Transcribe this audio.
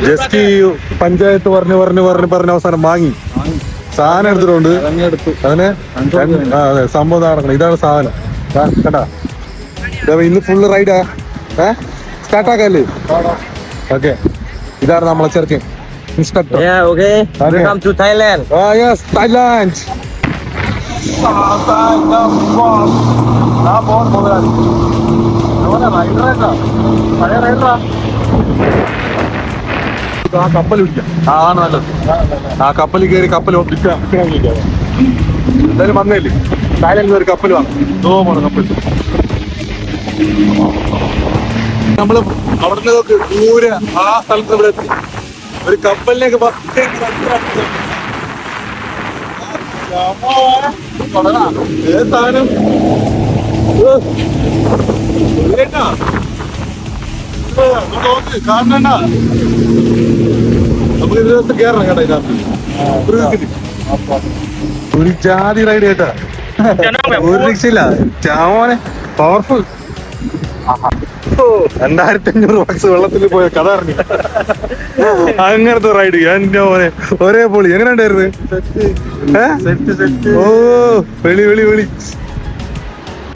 Just ഈ പഞ്ചായത്ത് പറഞ്ഞ് അവസാനം വാങ്ങി സാധനം എടുത്തിട്ടുണ്ട്. അതിന് അതെ സംഭവം നടക്കണം. ഇതാണ് സാധനം കേട്ടാ. ഇന്ന് ഫുള്ള് റൈഡാ സ്റ്റാർട്ടാക്കല്ലേ? ഓക്കെ, ഇതാണ് നമ്മളെ ചെറുക്കൻ instructor. Welcome to Thailand. Yes, Thailand. ആ കപ്പൽ പിടിക്കാം. ആണ് നല്ലത്. ആ കപ്പലിൽ കയറി കപ്പൽ എന്തായാലും വന്നേല്ലേ തായ്ലൻഡിൽ ഒരു കപ്പൽ വാങ്ങും. പോണ കപ്പൽ നമ്മള് അവിടുന്ന് നോക്ക് ദൂരെ ആ സ്ഥലത്ത് ഇവിടെ എത്തി. ഒരു കപ്പലിലേക്ക് സാധനം കാണണ്ട. നമുക്ക് ഒരു ദിവസം കയറണം കേട്ടോ ഇതിനകത്ത്. ഒരു ജാതി റൈഡ് കേട്ടാ, ഒരു രക്ഷയില്ല. ചാമോനെ പവർഫുൾ. 2500 ബക്സ് വെള്ളത്തിൽ പോയ കഥ അറിഞ്ഞു. അങ്ങനത്തെ റൈഡ് എന്റെ മോനെ ഒരേ പൊളി. എങ്ങനെ ഉണ്ടായിരുന്നു? ഓ വെളി